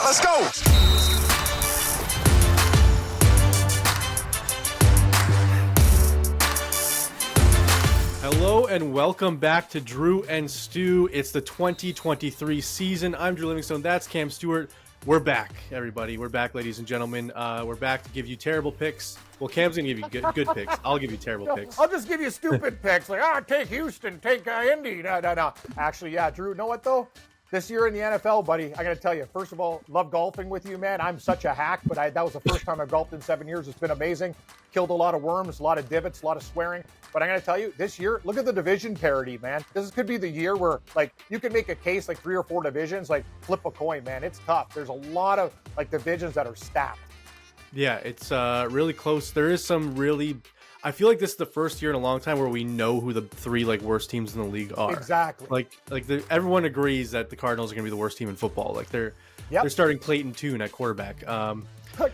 Let's go. Hello and welcome back to Drew and Stu. It's the 2023 season. I'm Drew Livingstone. That's Cam Stewart. We're back, everybody. We're back, ladies and gentlemen. We're back to give you terrible picks. Well, Cam's going to give you good picks. I'll give you terrible picks. I'll just give you stupid picks. Like, take Houston, take Indy. No. Actually, yeah, Drew, you know what, though? This year in the NFL, buddy, I got to tell you, first of all, love golfing with you, man. I'm such a hack, but that was the first time I've golfed in 7 years. It's been amazing. Killed a lot of worms, a lot of divots, a lot of swearing. But I'm going to tell you, this year, look at the division parity, man. This could be the year where, like, you can make a case, like 3 or 4 divisions, like flip a coin, man. It's tough. There's a lot of, like, divisions that are stacked. Yeah, it's really close. There is some really... I feel like this is the first year in a long time where we know who the 3 worst teams in the league are. Exactly. Everyone agrees that the Cardinals are going to be the worst team in football. Like they're starting Clayton Tune at quarterback.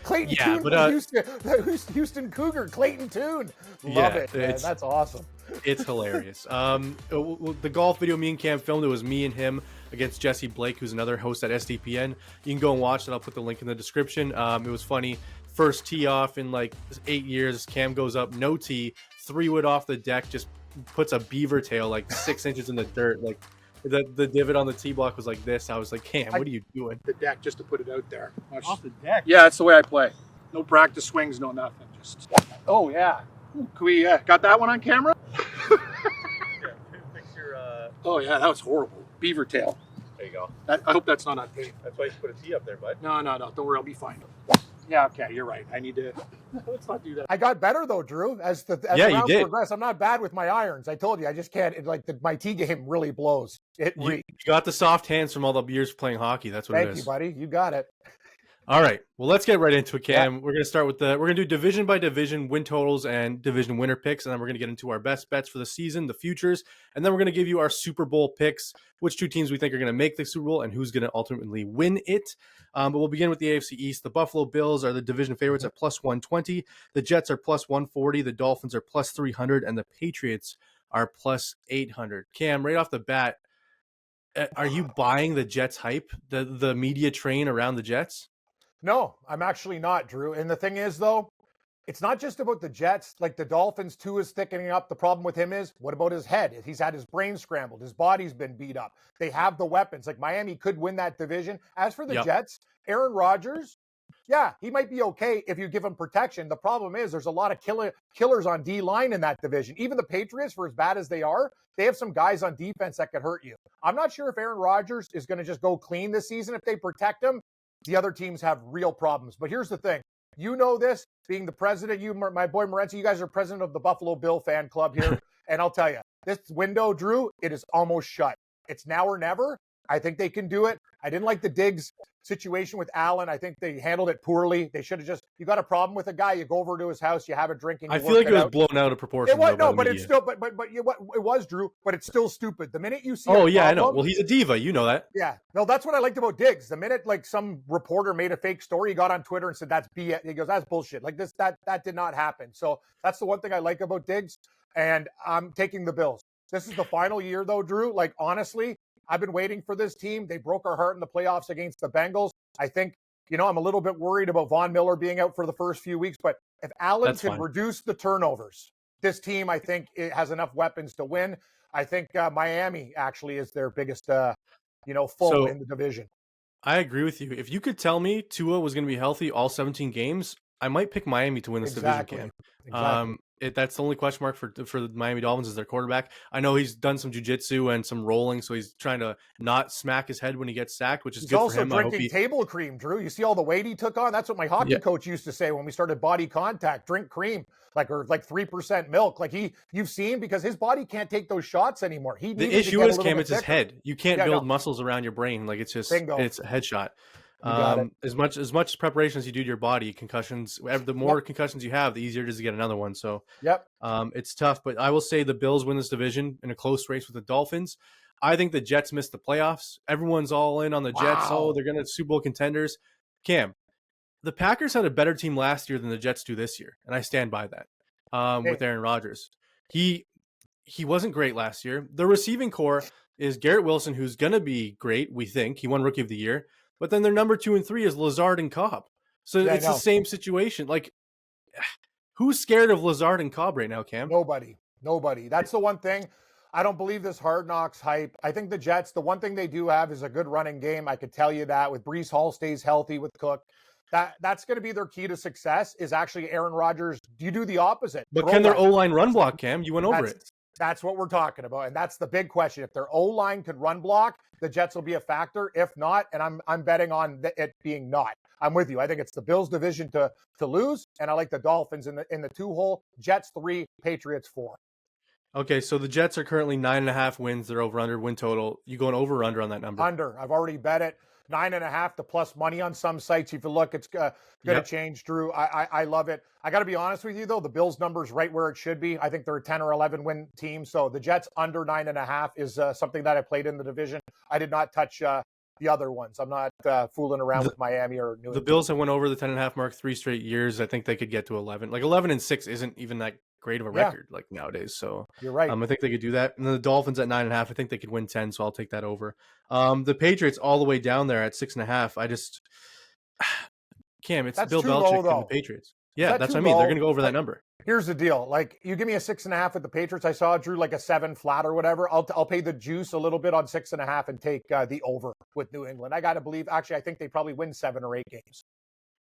Clayton Tune, but Houston Cougar, Clayton Tune. Love it, man. That's awesome. It's hilarious. The golf video me and Cam filmed, it was me and him against Jesse Blake, who's another host at SDPN. You can go and watch it. I'll put the link in the description. It was funny. First tee off in 8 years. Cam goes up, no tee, 3-wood off the deck, just puts a beaver tail 6 inches in the dirt. The divot on the tee block was like this. I was like, Cam, what are you doing? The deck, just to put it out there. Off the deck? Yeah, that's the way I play. No practice swings, no nothing. Just. Oh yeah. Can we got that one on camera? Oh yeah, that was horrible. Beaver tail. There you go. I hope that's not on tape. That's why you put a tee up there, bud. No. Don't worry, I'll be fine. Yeah, okay, you're right. I need to. Let's not do that. I got better though, Drew. As the rounds progress, I'm not bad with my irons. I told you, I just can't. My tee game really blows. You got the soft hands from all the years playing hockey. That's what it is. Thank you, buddy. You got it. All right. Well, let's get right into it, Cam. Yeah. We're going to start with we're going to do division by division win totals and division winner picks, and then we're going to get into our best bets for the season, the futures, and then we're going to give you our Super Bowl picks, which 2 teams we think are going to make the Super Bowl and who's going to ultimately win it. But we'll begin with the AFC East. The Buffalo Bills are the division favorites at plus 120. The Jets are plus 140. The Dolphins are plus 300, and the Patriots are plus 800. Cam, right off the bat, are you buying the Jets hype, the media train around the Jets? No, I'm actually not, Drew. And the thing is, though, it's not just about the Jets. Like the Dolphins, too, is thickening up. The problem with him is, what about his head? He's had his brain scrambled. His body's been beat up. They have the weapons. Like Miami could win that division. As for the Jets, Aaron Rodgers, yeah, he might be okay if you give him protection. The problem is there's a lot of killers on D-line in that division. Even the Patriots, for as bad as they are, they have some guys on defense that could hurt you. I'm not sure if Aaron Rodgers is going to just go clean this season if they protect him. The other teams have real problems. But here's the thing. You know this, being the president, my boy Morency, you guys are president of the Buffalo Bill fan club here. And I'll tell you, this window, Drew, it is almost shut. It's now or never. I think they can do it. I didn't like the Diggs situation with Allen. I think they handled it poorly. They should have you got a problem with a guy, you go over to his house, you have a drink, and you I feel like it was blown out of proportion. It was, but it's still, but it was, Drew, but it's still stupid. The minute you see I know. Well, he's a diva. You know that. Yeah. No, that's what I liked about Diggs. The minute some reporter made a fake story, he got on Twitter and said, that's BS. He goes, that's bullshit. That did not happen. So that's the one thing I like about Diggs, and I'm taking the Bills. This is the final year, though, Drew. Honestly, I've been waiting for this team. They broke our heart in the playoffs against the Bengals. I think, I'm a little bit worried about Von Miller being out for the first few weeks, but if Allen can reduce the turnovers, this team, I think, it has enough weapons to win. I think Miami actually is their biggest, foe in the division. I agree with you. If you could tell me Tua was going to be healthy all 17 games, I might pick Miami to win this division, Cam. Exactly. That's the only question mark for the Miami Dolphins is their quarterback. I know he's done some jiu-jitsu and some rolling, so he's trying to not smack his head when he gets sacked, which is good for him. He's also drinking table cream, Drew. You see all the weight he took on? That's what my hockey coach used to say when we started body contact. Drink cream, or 3% milk. You've seen, because his body can't take those shots anymore. The issue is, Cam, it's his head. You can't build muscles around your brain. It's just it's a headshot. As much preparation as you do to your body, concussions, the more concussions you have, the easier it is to get another one. So it's tough, but I will say the Bills win this division in a close race with the Dolphins. I think the Jets missed the playoffs. Everyone's all in on the Jets. Oh, they're going to Super Bowl contenders. Cam, the Packers had a better team last year than the Jets do this year, and I stand by that. With Aaron Rodgers, he wasn't great last year. The receiving core is Garrett Wilson, who's going to be great. We think he won Rookie of the Year. but then their number 2 and 3 is Lazard and Cobb. So Yeah, I it's the know. same situation. Like, who's scared of Lazard and Cobb right now, Cam? Nobody. That's the one thing. I don't believe this Hard Knocks hype. I think the Jets, the one thing they do have is a good running game. I could tell you that with Brees Hall stays healthy with Cook. That's going to be their key to success is actually Aaron Rodgers. You do the opposite. But can their O-line run block, Cam? You went over it. That's what we're talking about. And that's the big question. If their O-line could run block, the Jets will be a factor. If not, and I'm betting on it being not. I'm with you. I think it's the Bills division to lose, and I like the Dolphins in the 2-hole. Jets 3, Patriots 4. Okay, so the Jets are currently 9.5 wins. They're over under win total. You going over or under on that number? Under. I've already bet it. 9.5 to plus money on some sites. If you look, it's going to change, Drew. I love it. I got to be honest with you, though. The Bills number's right where it should be. I think they're a 10 or 11 win team. So the Jets under 9.5 is something that I played in the division. I did not touch the other ones. I'm not fooling around with Miami or New England. The Bills have went over the 10.5 mark 3 straight years. I think they could get to 11. Like 11-6 isn't even that great of a record like nowadays. So you're right. I think they could do that. And the Dolphins at 9.5. I think they could win 10. So I'll take that over. The Patriots all the way down there at 6.5. I just Cam, it's Bill Belichick and the Patriots. Yeah, that's what I mean. They're going to go over that number. Here's the deal. Like, you give me a 6.5 with the Patriots. I saw Drew like a 7 flat or whatever. I'll pay the juice a little bit on 6.5 and take the over with New England. I got to believe. Actually, I think they probably win 7 or 8 games.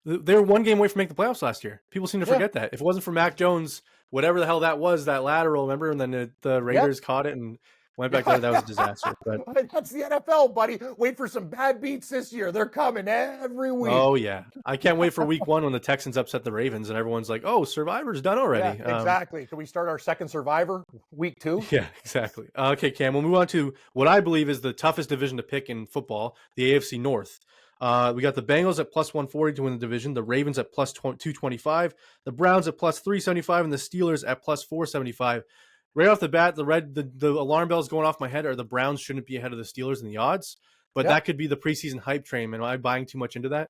They were one game away from making the playoffs last year. People seem to forget that. If it wasn't for Mac Jones, whatever the hell that was, that lateral, remember? And then the Raiders caught it and went back there. That was a disaster. But that's the NFL, buddy. Wait for some bad beats this year. They're coming every week. Oh, yeah. I can't wait for week 1 when the Texans upset the Ravens and everyone's like, oh, Survivor's done already. Yeah, exactly. Can we start our second Survivor week 2? Yeah, exactly. Okay, Cam, we'll move on to what I believe is the toughest division to pick in football, the AFC North. We got the Bengals at plus 140 to win the division, the Ravens at plus 225, the Browns at plus 375, and the Steelers at plus 475. Right off the bat, the alarm bells going off my head are the Browns shouldn't be ahead of the Steelers in the odds, but that could be the preseason hype train. Am I buying too much into that?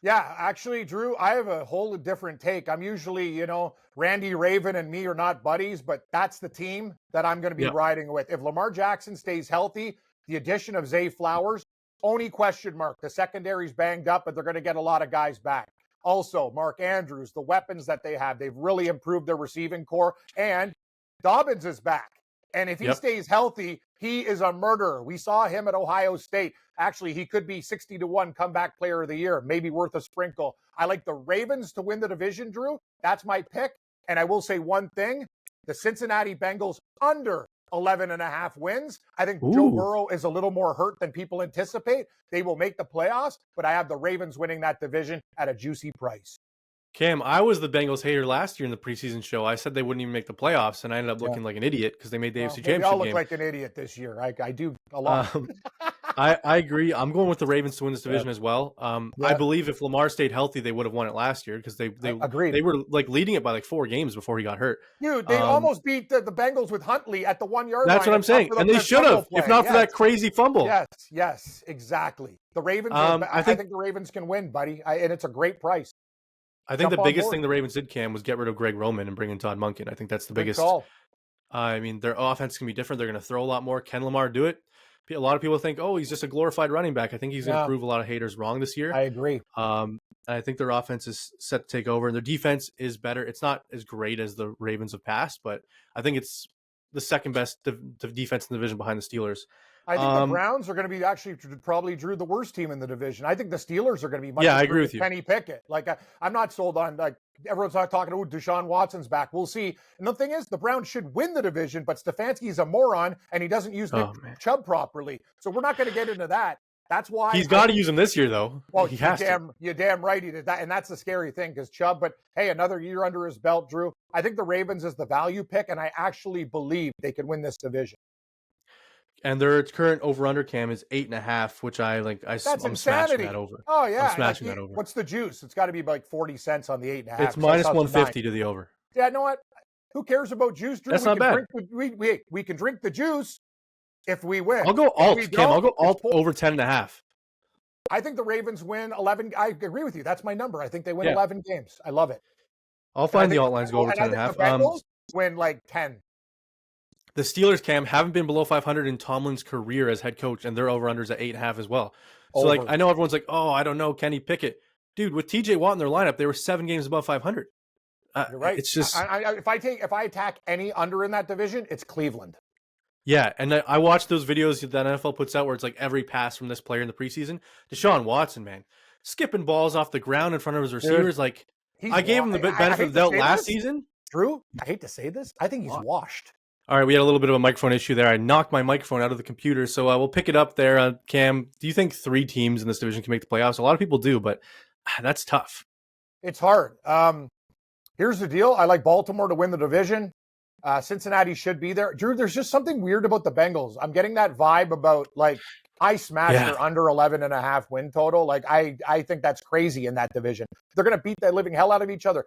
Yeah, actually, Drew, I have a whole different take. I'm usually, Randy Raven and me are not buddies, but that's the team that I'm going to be riding with. If Lamar Jackson stays healthy, the addition of Zay Flowers, only question mark. The secondary's banged up, but they're going to get a lot of guys back. Also, Mark Andrews, the weapons that they have, they've really improved their receiving core, and Dobbins is back. And if he stays healthy, he is a murderer. We saw him at Ohio State. Actually, he could be 60-1 comeback player of the year, maybe worth a sprinkle. I like the Ravens to win the division, Drew. That's my pick. And I will say one thing, the Cincinnati Bengals under 11.5 wins. I think Joe Burrow is a little more hurt than people anticipate. They will make the playoffs, but I have the Ravens winning that division at a juicy price. Cam, I was the Bengals hater last year in the preseason show. I said they wouldn't even make the playoffs, and I ended up looking like an idiot because they made the AFC Championship game. We all look like an idiot this year. I do a lot. I agree. I'm going with the Ravens to win this division as well. I believe if Lamar stayed healthy, they would have won it last year because they were like leading it by like 4 games before he got hurt. Dude, they almost beat the Bengals with Huntley at the 1-yard line. That's what I'm saying. And they should have, if not for that crazy fumble. Yes, exactly. The Ravens, I think the Ravens can win, buddy. And it's a great price. I think the biggest thing the Ravens did, Cam, was get rid of Greg Roman and bring in Todd Monken. I think that's the biggest. I mean, their offense can be different. They're going to throw a lot more. Can Lamar do it? A lot of people think, oh, he's just a glorified running back. I think he's going to prove a lot of haters wrong this year. I agree. I think their offense is set to take over, and their defense is better. It's not as great as the Ravens have passed, but I think it's the second best defense in the division behind the Steelers. I think the Browns are going to be actually probably, Drew, the worst team in the division. I think the Steelers are going to be much I agree with you. Kenny Pickett. Like, I'm not sold on, like, everyone's not talking, Deshaun Watson's back. We'll see. And the thing is, the Browns should win the division, but Stefanski's a moron, and he doesn't use Nick Chubb properly. So we're not going to get into that. That's why he's got to use him this year, though. Well, you're damn right he did that, and that's the scary thing because Chubb. But hey, another year under his belt, Drew. I think the Ravens is the value pick, and I actually believe they can win this division. And their current over/under, Cam, is 8.5, which I'm insanity. smashing that over. Oh yeah, I'm smashing that over. What's the juice? It's got to be like 40 cents on the 8.5. It's minus 150 to the over. Yeah, you know what? Who cares about juice, Drew? That's not bad. We can drink the juice if we win. I'll go alt, Cam. I'll go alt over 10.5. I think the Ravens win 11. I agree with you. That's my number. I think they win 11 games. I love it. I'll find the alt lines go over 10.5. The Bengals win like 10. The Steelers, Cam, haven't been below 500 in Tomlin's career as head coach, and their over-unders at 8.5 as well. So, like, Over. I know everyone's like, oh, I don't know, Kenny Pickett. Dude, with TJ Watt in their lineup, they were 7 games above 500. You're right. It's just... if I attack any under in that division, it's Cleveland. Yeah, and I watched those videos that NFL puts out where it's like every pass from this player in the preseason. Deshaun Watson, man, skipping balls off the ground in front of his receivers. Like, I gave him the benefit of the doubt last season. Drew, I hate to say this. I think he's washed. All right, we had a little bit of a microphone issue there. I knocked my microphone out of the computer, so we'll pick it up there. Cam, do you think 3 teams in this division can make the playoffs? A lot of people do, but that's tough. It's hard. Here's the deal. I like Baltimore to win the division. Cincinnati should be there. Drew, there's just something weird about the Bengals. I'm getting that vibe about, like, I smashed their under 11.5 win total. Like, I think that's crazy in that division. They're going to beat the living hell out of each other.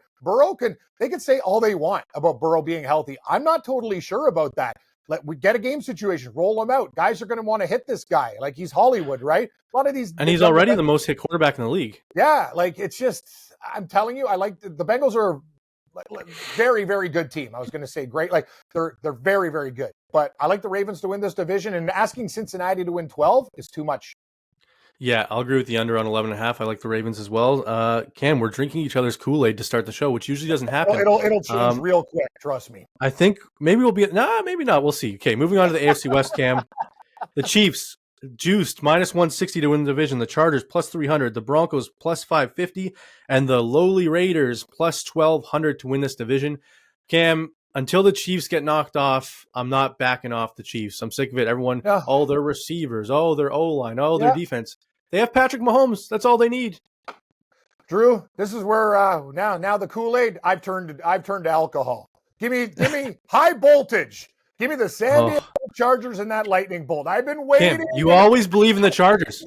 They can say all they want about Burrow being healthy. I'm not totally sure about that. We get a game situation, roll him out. Guys are going to want to hit this guy. Like, he's Hollywood, right? A lot of these. And he's already the most hit quarterback in the league. Yeah, like, it's just, I'm telling you, I like the Bengals are very, very good team. I was going to say great. Like, they're very, very good. But I like the Ravens to win this division, and asking Cincinnati to win 12 is too much. Yeah, I'll agree with the under on 11.5. I like the Ravens as well. Cam, we're drinking each other's Kool-Aid to start the show, which usually doesn't happen. It'll change real quick, trust me. I think maybe we'll be maybe not. We'll see. Okay, moving on to the AFC West, Cam. The Chiefs juiced -160 to win the division. The Chargers +300. The Broncos +550, and the lowly Raiders +1200 to win this division. Cam, until the Chiefs get knocked off, I'm not backing off the Chiefs. I'm sick of it. Everyone, their receivers, their O-line, their defense. They have Patrick Mahomes. That's all they need. Drew, this is where now the Kool-Aid, I've turned to alcohol. Give me high voltage. Give me the San Diego Chargers and that lightning bolt. I've been waiting. Cam, you always believe in the Chargers.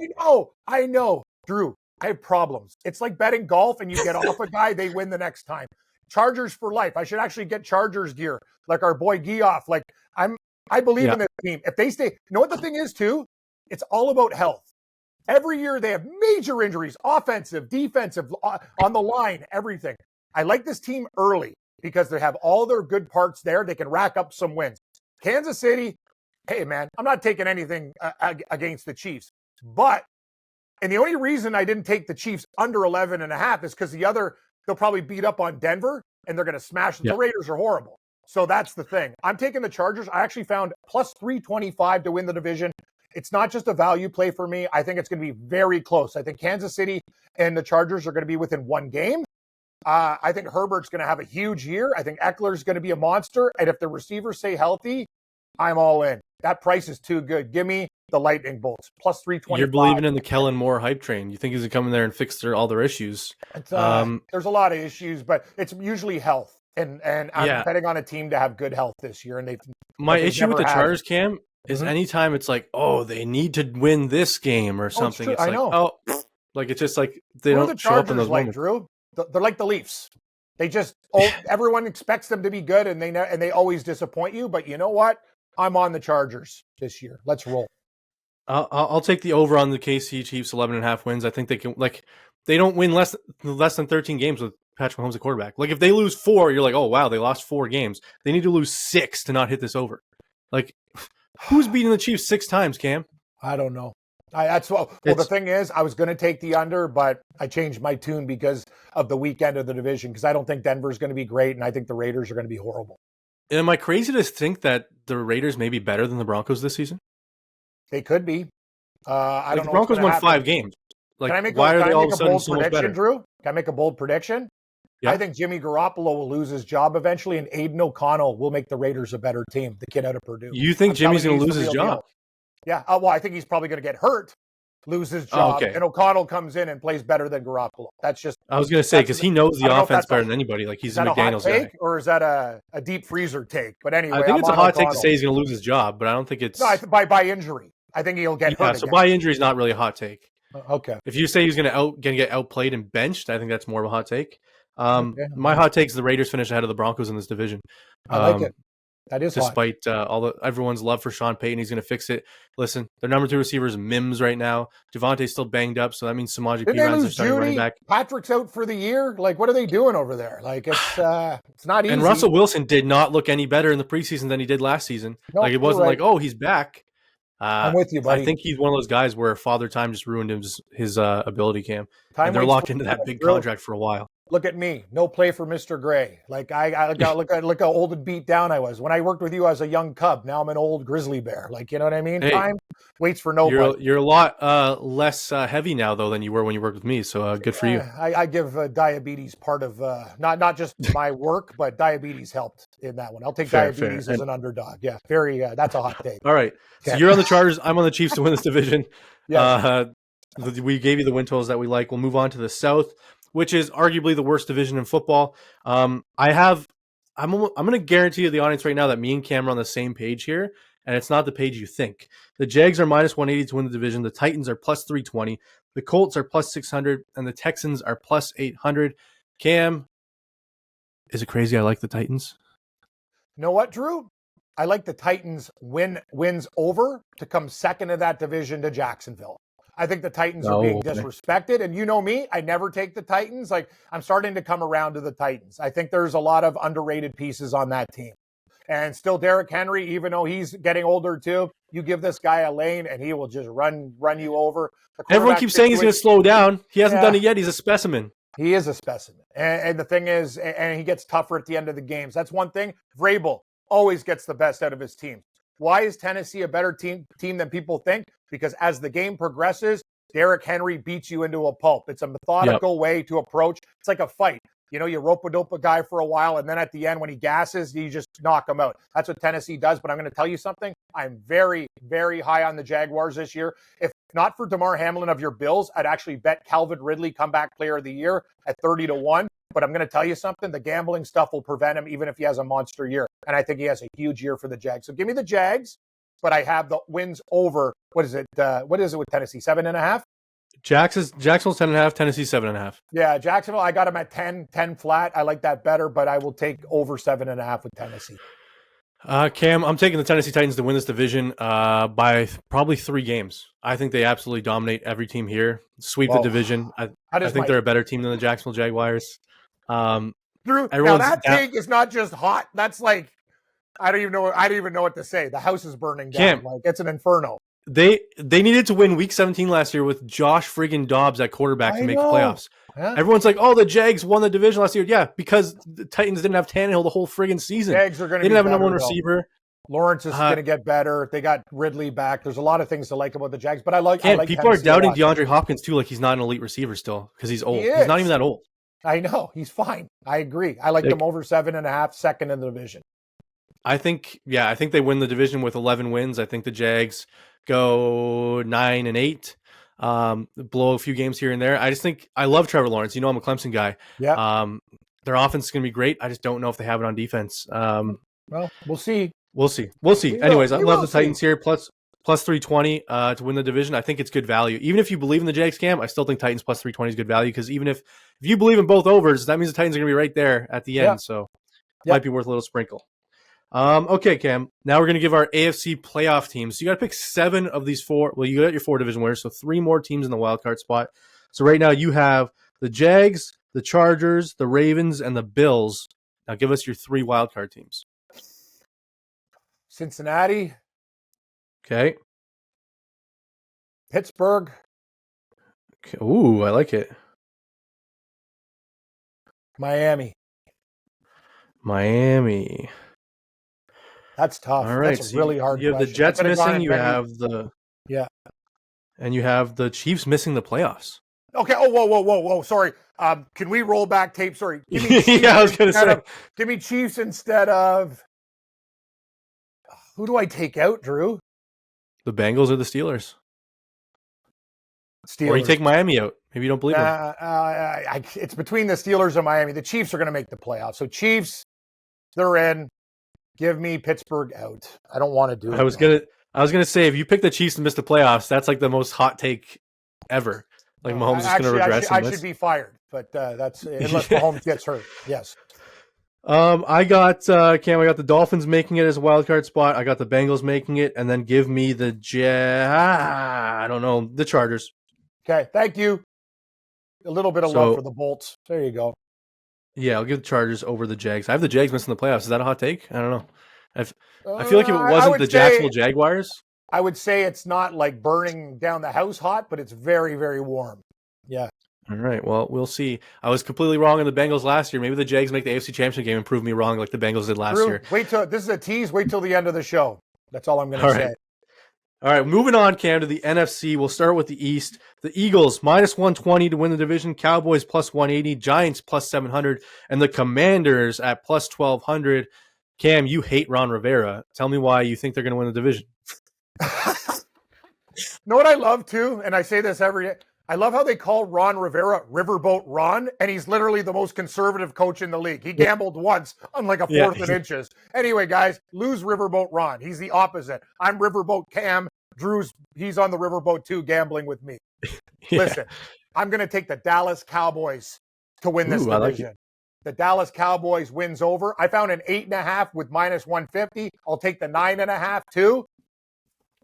I know. Drew, I have problems. It's like betting golf and you get off a guy, they win the next time. Chargers for life. I should actually get Chargers gear, like our boy Geoff. Like, I believe in this team. If they stay, you know what the thing is too? It's all about health. Every year they have major injuries, offensive, defensive, on the line, everything. I like this team early because they have all their good parts there. They can rack up some wins. Kansas City, hey man, I'm not taking anything against the Chiefs, and the only reason I didn't take the Chiefs under 11.5 is because they'll probably beat up on Denver and they're going to smash them. The Raiders are horrible. So that's the thing. I'm taking the Chargers. I actually found +325 to win the division. It's not just a value play for me. I think it's going to be very close. I think Kansas City and the Chargers are going to be within 1 game. I think Herbert's going to have a huge year. I think Eckler's going to be a monster. And if the receivers stay healthy, I'm all in. That price is too good. Give me the lightning bolts. +325. You're believing in the Kellen Moore hype train. You think he's going to come in there and fix all their issues. There's a lot of issues, but it's usually health. And I'm betting on a team to have good health this year. And my issue with the Chargers, Cam, is anytime it's like, they need to win this game or something. It's I know. Like, it's just like they don't show up in those moments. Drew? They're like the Leafs. They just everyone expects them to be good, and they always disappoint you. But you know what? I'm on the Chargers this year. Let's roll. I'll take the over on the KC Chiefs 11.5 wins. I think they can. Like, they don't win less than 13 games with Patrick Mahomes at quarterback. Like, if they lose 4, you're like, oh wow, they lost 4 games. They need to lose 6 to not hit this over. Like, who's beating the Chiefs 6 times, Cam? I don't know. The thing is, I was going to take the under, but I changed my tune because of the weekend of the division, because I don't think Denver's going to be great, and I think the Raiders are going to be horrible. Am I crazy to think that the Raiders may be better than the Broncos this season? They could be. I don't know. The Broncos won 5 games. Like, why are they all of a sudden so much better? Drew? Can I make a bold prediction? Yeah. I think Jimmy Garoppolo will lose his job eventually, and Aiden O'Connell will make the Raiders a better team, the kid out of Purdue. You think Jimmy's going to lose his job? Yeah. Well, I think he's probably going to get hurt, lose his job, and O'Connell comes in and plays better than Garoppolo. That's just. I was going to say, because he knows the offense better than anybody. Like, he's a McDaniels guy. Or is that a deep freezer take? But anyway, I think it's a hot take to say he's going to lose his job, but I don't think it's. No, by injury. I think he'll get hurt. So by injury is not really a hot take. Okay. If you say he's going to get outplayed and benched, I think that's more of a hot take. My hot take is the Raiders finish ahead of the Broncos in this division. I like it. That is hot. despite everyone's love for Sean Payton. He's going to fix it. Listen, their number 2 receiver is Mims right now. Javonte's still banged up, so that means Samaje Didn't they Perine is lose starting running Judy? back. Patrick's out for the year. Like, what are they doing over there? Like, it's not easy. And Russell Wilson did not look any better in the preseason than he did last season. No, like, it wasn't right. like, oh, he's back. I'm with you, buddy. I think he's one of those guys where Father Time just ruined his ability, Cam. Time And they're waits locked for into that big Really? contract for a while. Look at me, no play for Mr. Gray. Like look how old and beat down I was when I worked with you. I was a young cub. Now I'm an old grizzly bear. Like, you know what I mean? Hey, Time waits for nobody. You're a lot less heavy now though than you were when you worked with me. So good for you. I give diabetes part of not just my work, but diabetes helped in that one. I'll take diabetes as an underdog. Yeah, very. That's a hot take. All right, so you're on the Chargers. I'm on the Chiefs to win this division. Yeah. We gave you the win totals that we like. We'll move on to the South, which is arguably the worst division in football. I'm going to guarantee you the audience right now that me and Cam are on the same page here, and it's not the page you think. The Jags are minus 180 to win the division. The Titans are plus 320. The Colts are plus 600, and the Texans are plus 800. Cam, is it crazy I like the Titans? You know what, Drew? I like the Titans wins over to come second in that division to Jacksonville. I think the Titans are being disrespected. And you know me, I never take the Titans. Like, I'm starting to come around to the Titans. I think there's a lot of underrated pieces on that team. And still Derrick Henry, even though he's getting older too, you give this guy a lane and he will just run you over. Everyone keeps saying he's going to slow down. He hasn't done it yet. He's a specimen. He is a specimen. And the thing is, and he gets tougher at the end of the games. That's one thing. Vrabel always gets the best out of his team. Why is Tennessee a better team than people think? Because as the game progresses, Derrick Henry beats you into a pulp. It's a methodical way to approach. It's like a fight. You know, you rope-a-dope a guy for a while, and then at the end, when he gasses, you just knock him out. That's what Tennessee does. But I'm going to tell you something. I'm very, very high on the Jaguars this year. If not for DeMar Hamlin of your Bills, I'd actually bet Calvin Ridley comeback player of the year at 30-1. But I'm going to tell you something. The gambling stuff will prevent him even if he has a monster year. And I think he has a huge year for the Jags. So give me the Jags, but I have the wins over. What is it with Tennessee? 7.5? Jacksonville's 10.5, Tennessee 7.5. Yeah, Jacksonville, I got him at 10 flat. I like that better, but I will take over 7.5 with Tennessee. Cam, I'm taking the Tennessee Titans to win this division by probably 3 games. I think they absolutely dominate every team here, sweep the division. I think they're a better team than the Jacksonville Jaguars. Drew, now that take is not just hot. That's like, I don't even know what to say. The house is burning down. Like, it's an inferno. They needed to win Week 17 last year with Josh friggin' Dobbs at quarterback to make the playoffs. Yeah. Everyone's like, "Oh, the Jags won the division last year." Yeah, because the Titans didn't have Tannehill the whole friggin' season. Jags are going to. They didn't have a number one receiver. Lawrence is going to get better. They got Ridley back. There's a lot of things to like about the Jags, but I like people Tennessee are doubting DeAndre Hopkins too, like he's not an elite receiver still because he's old. He's not even that old. I know he's fine. I agree. I like them over 7.5, second in the division. I think they win the division with 11 wins. I think the Jags go 9-8, blow a few games here and there. I just think I love Trevor Lawrence. You know, I'm a Clemson guy. Yeah. Their offense is going to be great. I just don't know if they have it on defense. Well, we'll see. We'll see. Anyways, I love the Titans here. Plus 320 to win the division. I think it's good value. Even if you believe in the Jags, Cam, I still think Titans plus 320 is good value because even if you believe in both overs, that means the Titans are going to be right there at the end. So it might be worth a little sprinkle. Okay, Cam. Now we're going to give our AFC playoff teams. So you got to pick 7 of these 4. Well, you got your 4 division winners, so 3 more teams in the wild card spot. So right now you have the Jags, the Chargers, the Ravens, and the Bills. Now give us your 3 wild card teams. Cincinnati. Okay. Pittsburgh. Okay. Ooh, I like it. Miami. That's tough. All right. That's a really hard You have question. the Jets missing. You have and you have the Chiefs missing the playoffs. Okay. Oh, whoa. Sorry. Can we roll back tape? Sorry. Give me I was going to say. Give me Chiefs instead of. Who do I take out, Drew? The Bengals or the Steelers? Steelers. Or you take Miami out. Maybe you don't believe them. It's between the Steelers and Miami. The Chiefs are going to make the playoffs. So Chiefs, they're in. Give me Pittsburgh out. I don't want to do it. I was gonna say if you pick the Chiefs and miss the playoffs, that's like the most hot take ever. Like Mahomes is going to regress. I should be fired, but that's unless Mahomes gets hurt. Yes. I got Cam. I got the Dolphins making it as a wild card spot. I got the Bengals making it, and then give me the I don't know, the Chargers. Okay, thank you. A little bit of love for the Bolts. There you go. Yeah, I'll give the Chargers over the Jags. I have the Jags missing the playoffs. Is that a hot take? I don't know. I feel like if it wasn't the Jacksonville Jaguars, I would say it's not like burning down the house hot, but it's very, very warm. Yeah. All right. Well, we'll see. I was completely wrong on the Bengals last year. Maybe the Jags make the AFC Championship game and prove me wrong like the Bengals did last year. Wait till this is a tease. Wait till the end of the show. That's all I'm going to say. All right, moving on, Cam, to the NFC. We'll start with the East. The Eagles, minus 120 to win the division. Cowboys, plus 180. Giants, plus 700. And the Commanders at plus 1,200. Cam, you hate Ron Rivera. Tell me why you think they're going to win the division. Know what I love, too? And I say this I love how they call Ron Rivera Riverboat Ron, and he's literally the most conservative coach in the league. He gambled once on like a fourth and inches. Anyway, guys, lose Riverboat Ron. He's the opposite. I'm Riverboat Cam. He's on the Riverboat too, gambling with me. Listen, I'm going to take the Dallas Cowboys to win this division. The Dallas Cowboys wins over. I found an 8.5 with minus 150. I'll take the 9.5 too.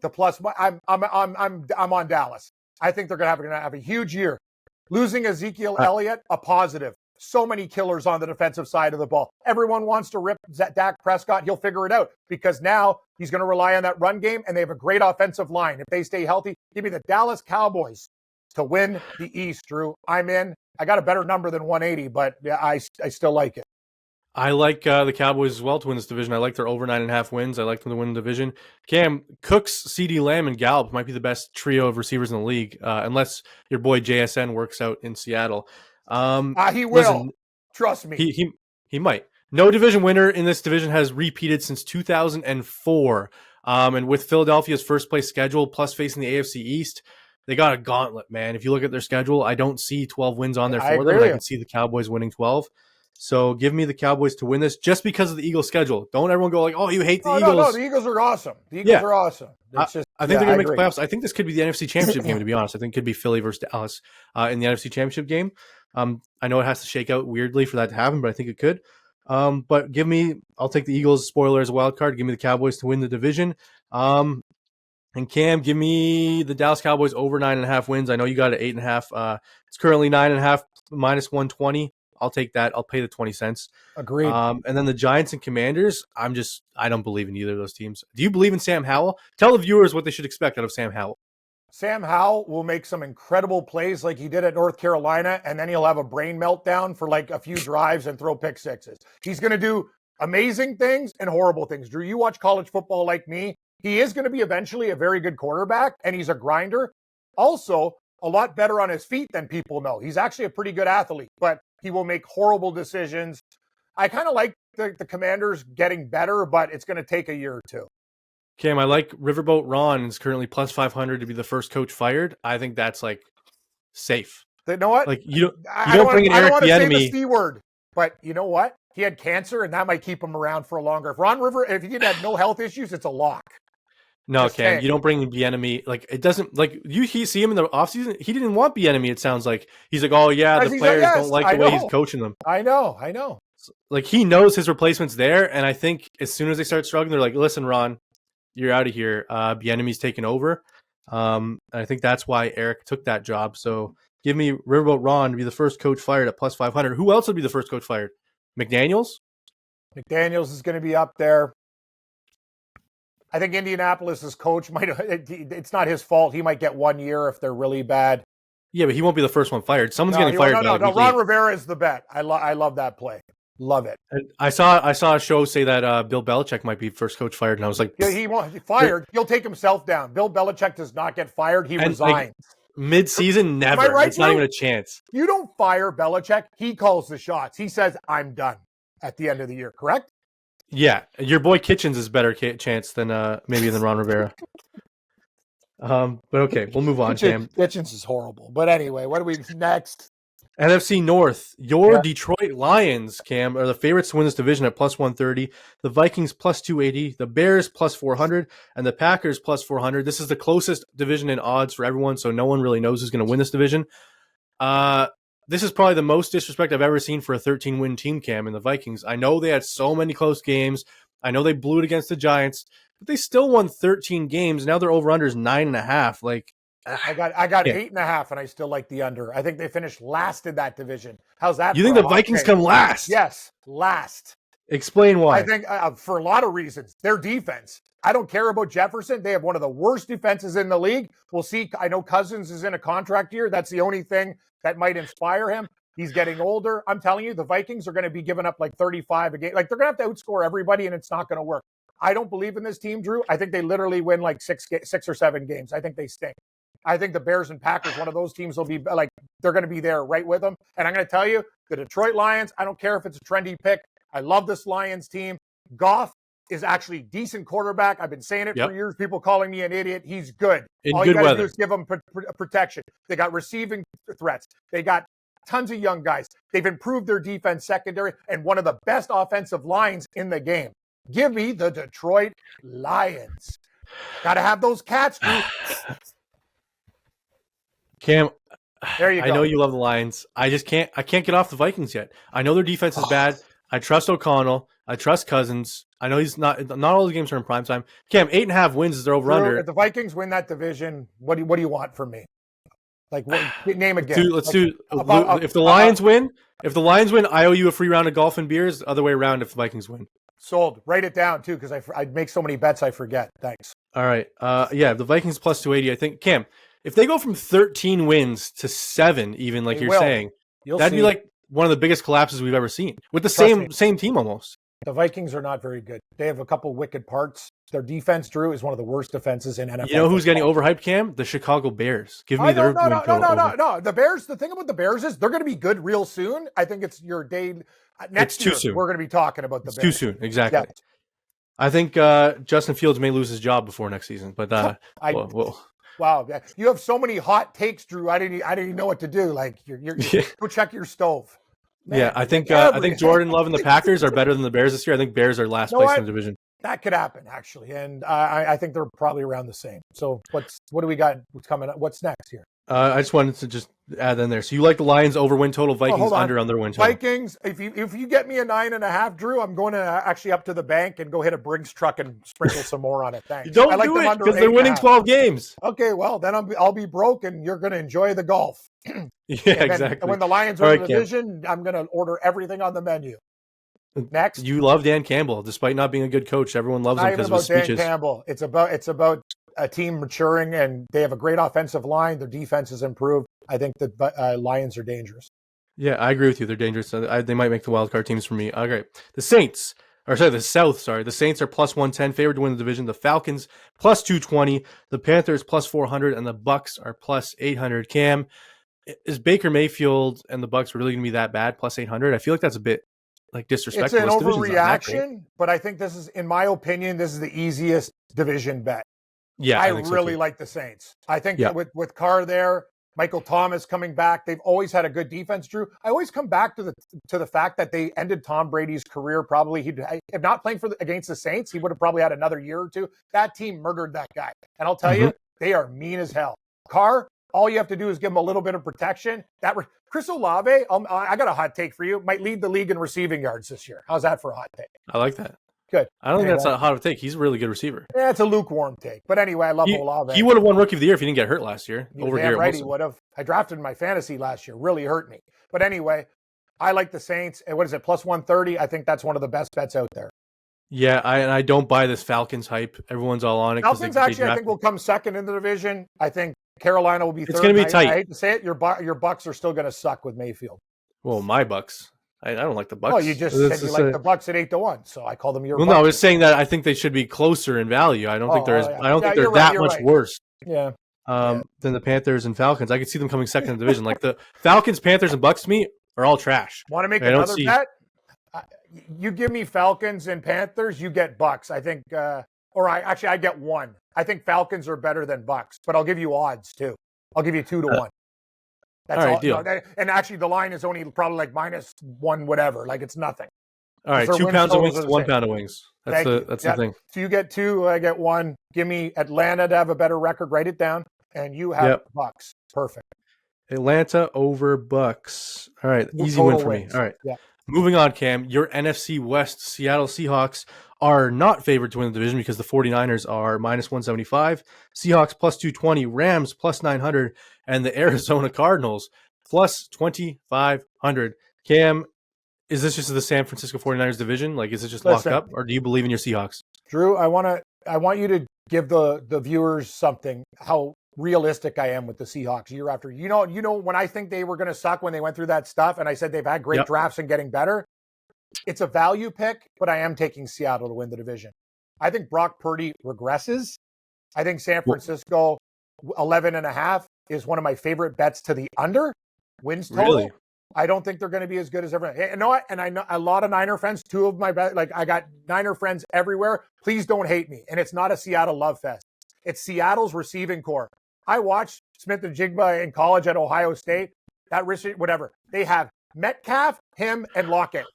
The plus, I'm on Dallas. I think they're going to have a huge year. Losing Ezekiel Elliott, a positive. So many killers on the defensive side of the ball. Everyone wants to rip Dak Prescott. He'll figure it out because now he's going to rely on that run game, and they have a great offensive line. If they stay healthy, give me the Dallas Cowboys to win the East, Drew. I'm in. I got a better number than 180, but yeah, I still like it. I like the Cowboys as well to win this division. I like their over 9.5 wins. I like them to win the division. Cam, Cooks, CeeDee Lamb, and Gallup might be the best trio of receivers in the league, unless your boy JSN works out in Seattle. He will. Listen, trust me. He might. No division winner in this division has repeated since 2004. And with Philadelphia's first place schedule plus facing the AFC East, they got a gauntlet, man. If you look at their schedule, I don't see 12 wins on there for them. I can see the Cowboys winning 12. So give me the Cowboys to win this just because of the Eagles' schedule. Don't everyone go like, oh, you hate the Eagles. No, the Eagles are awesome. The Eagles are awesome. I think they're going to make the playoffs. I think this could be the NFC Championship game, to be honest. I think it could be Philly versus Dallas in the NFC Championship game. I know it has to shake out weirdly for that to happen, but I think it could. But I'll take the Eagles, spoiler, as a wild card. Give me the Cowboys to win the division. And Cam, give me the Dallas Cowboys over 9.5 wins. I know you got it 8.5. It's currently 9.5 minus 120. I'll take that. I'll pay the 20 cents. Agreed. And then the Giants and Commanders, I don't believe in either of those teams. Do you believe in Sam Howell? Tell the viewers what they should expect out of Sam Howell. Sam Howell will make some incredible plays like he did at North Carolina, and then he'll have a brain meltdown for like a few drives and throw pick sixes. He's going to do amazing things and horrible things. Drew, you watch college football like me. He is going to be eventually a very good quarterback, and he's a grinder. Also, a lot better on his feet than people know. He's actually a pretty good athlete, but he will make horrible decisions. I kind of like the Commanders getting better, but it's going to take a year or two. Cam, I like Riverboat Ron is currently plus 500 to be the first coach fired. I think that's like safe. You know what? Like you don't bring in Eric Bieniemy. I don't want to say the C word, but you know what? He had cancer, and that might keep him around for longer. If he didn't have no health issues, it's a lock. No, Cam, you don't bring in Bieniemy. Like it doesn't like you see him in the offseason. He didn't want Bieniemy. It sounds like he's like, oh yeah, the players don't like the way he's coaching them. I know. Like he knows his replacement's there, and I think as soon as they start struggling, they're like, listen, Ron, you're out of here. Bieniemy's taken over. And I think that's why Eric took that job. So give me Riverboat Ron to be the first coach fired at plus 500. Who else would be the first coach fired? McDaniels? McDaniels is going to be up there. I think Indianapolis's coach it's not his fault. He might get 1 year if they're really bad. Yeah, but he won't be the first one fired. Someone's getting fired. No. Ron Rivera is the bet. I love that play. Love it. And I saw a show say that Bill Belichick might be first coach fired, and I was like, yeah, he won't fired. He'll take himself down. Bill Belichick does not get fired. He resigns. Like, mid-season, never. Am I right, it's not even a chance. You don't fire Belichick. He calls the shots. He says, I'm done at the end of the year, correct? Yeah. Your boy Kitchens is better chance than maybe than Ron Rivera. But okay, we'll move on, Cam. Kitchens is horrible. But anyway, what do we next? NFC North. Your Detroit Lions, Cam, are the favorites to win this division at plus 130. The Vikings plus 280. The Bears plus 400. And the Packers plus 400. This is the closest division in odds for everyone, so no one really knows who's going to win this division. this is probably the most disrespect I've ever seen for a 13-win team, Cam, in the Vikings. I know they had so many close games. I know they blew it against the Giants, but they still won 13 games. Now their over-under is 9.5. Like, I got 8.5, and I still like the under. I think they finished last in that division. How's that? you think the Vikings come last? Yes, last. Explain why. I think for a lot of reasons. Their defense. I don't care about Jefferson. They have one of the worst defenses in the league. We'll see. I know Cousins is in a contract year. That's the only thing that might inspire him. He's getting older. I'm telling you, the Vikings are going to be giving up like 35 a game. Like, they're going to have to outscore everybody, and it's not going to work. I don't believe in this team, Drew. I think they literally win like 6 or 7 games. I think they stink. I think the Bears and Packers, one of those teams, will be like, they're going to be there right with them. And I'm going to tell you, the Detroit Lions, I don't care if it's a trendy pick. I love this Lions team. Goff is actually decent quarterback. I've been saying it for years. People calling me an idiot. He's good. All you got to do is give him protection. They got receiving threats. They got tons of young guys. They've improved their defense secondary and one of the best offensive lines in the game. Give me the Detroit Lions. Got to have those cats, Drew. Cam, there you go. I know you love the Lions. I can't get off the Vikings yet. I know their defense is bad. I trust O'Connell. I trust Cousins. I know he's not all the games are in prime time. Cam, 8.5 wins is their over-under. If the Vikings win that division, what do you want from me? Like, name again. Let's do. If the Lions win, I owe you a free round of golf and beers. Other way around, if the Vikings win. Sold. Write it down too, because I make so many bets I forget. Thanks. All right. The Vikings plus 280. I think, Cam, if they go from 13 wins to 7, even like you're saying, that'd be like one of the biggest collapses we've ever seen with the same team almost. The Vikings are not very good. They have a couple wicked parts. Their defense, Drew, is one of the worst defenses in NFL. You know who's getting overhyped, Cam? The Chicago Bears. Give me their win total. No. The Bears. The thing about the Bears is they're going to be good real soon. I think it's your day. Next year, we're going to be talking about the Bears. Too soon. Exactly. Yeah. I think Justin Fields may lose his job before next season, but Wow, you have so many hot takes, Drew. I didn't even know what to do. Like, go check your stove. Man, yeah, I think Jordan Love and the Packers are better than the Bears this year. I think Bears are last place in the division. That could happen, actually, and I think they're probably around the same. So what do we got? What's coming up? What's next here? I just wanted to just add in there. So you like the Lions over win total, Vikings under on their win total. Vikings. If you get me a 9.5, Drew, I'm going to actually up to the bank and go hit a Brinks truck and sprinkle some more on it. Thanks. Don't do it because they're winning 12 games. Okay, well then I'll be broke and you're going to enjoy the golf. Exactly. And when the Lions win the division, I'm going to order everything on the menu. Next, you love Dan Campbell, despite not being a good coach. Everyone loves him because of his speeches. Dan Campbell. It's about a team maturing, and they have a great offensive line. Their defense has improved. I think the Lions are dangerous. Yeah, I agree with you. They're dangerous. They might make the wild card teams for me. Okay, the Saints. The South. The Saints are plus 110, favored to win the division. The Falcons plus 220. The Panthers plus 400, and the Bucks are plus 800. Cam, is Baker Mayfield and the Bucks really going to be that bad? Plus 800. I feel like that's a bit disrespectful. It's an overreaction, but I think this is, in my opinion, this is the easiest division bet. Yeah, I really like the Saints. I think with Carr there, Michael Thomas coming back, they've always had a good defense, Drew. I always come back to the fact that they ended Tom Brady's career. Probably if not playing against the Saints, he would have probably had another year or two. That team murdered that guy. And I'll tell you, they are mean as hell. Carr, all you have to do is give him a little bit of protection. Chris Olave, I got a hot take for you, might lead the league in receiving yards this year. How's that for a hot take? I like that. Good. I don't think that's a hot of a take. He's a really good receiver. Yeah, it's a lukewarm take. But anyway, I love Olave. He would have won Rookie of the Year if he didn't get hurt last year. He would have. I drafted in my fantasy last year. Really hurt me. But anyway, I like the Saints. And what is it, plus 130? I think that's one of the best bets out there. Yeah, I don't buy this Falcons hype. Everyone's all on it. Falcons I think will come second in the division. I think Carolina will be third. It's going to be tight. I hate to say it, your Bucks are still going to suck with Mayfield. Well, my Bucks. I don't like the Bucks. Oh, you just said you like the Bucks at 8-1, so I call them your. Well, Bucks. No, I was saying that I think they should be closer in value. I don't think they're that much worse. Yeah. Than the Panthers and Falcons. I could see them coming second in the division. Like the Falcons, Panthers, and Bucks to me are all trash. Want to make another bet? You give me Falcons and Panthers, you get Bucks. I think, I get one. I think Falcons are better than Bucks, but I'll give you odds too. I'll give you 2-1. That's all right, deal. And actually, the line is only probably like -1, whatever. Like it's nothing. All right, 2 pounds of wings to 1 pound of wings. That's the thing. So you get 2, I get 1. Give me Atlanta to have a better record. Write it down, and you have Bucks. Perfect. Atlanta over Bucks. All right, easy Total win for wins. me. All right. Yeah. Moving on, Cam. Your NFC West Seattle Seahawks are not favored to win the division because the 49ers are minus 175, Seahawks plus 220, Rams plus 900, and the Arizona Cardinals plus 2,500. Cam, is this just the San Francisco 49ers division? Like, is it just locked up, or do you believe in your Seahawks? Drew, I want you to give the viewers something, how realistic I am with the Seahawks year after. You know when I think they were going to suck when they went through that stuff, and I said they've had great drafts and getting better. It's a value pick, but I am taking Seattle to win the division. I think Brock Purdy regresses. I think San Francisco 11.5 is one of my favorite bets to the under wins total. Really? I don't think they're going to be as good as everyone. You know what? And I know a lot of Niner fans, two of my best, like I got Niner friends everywhere. Please don't hate me. And it's not a Seattle love fest. It's Seattle's receiving core. I watched Smith and Jigba in college at Ohio State. That whatever. They have Metcalf, him, and Lockett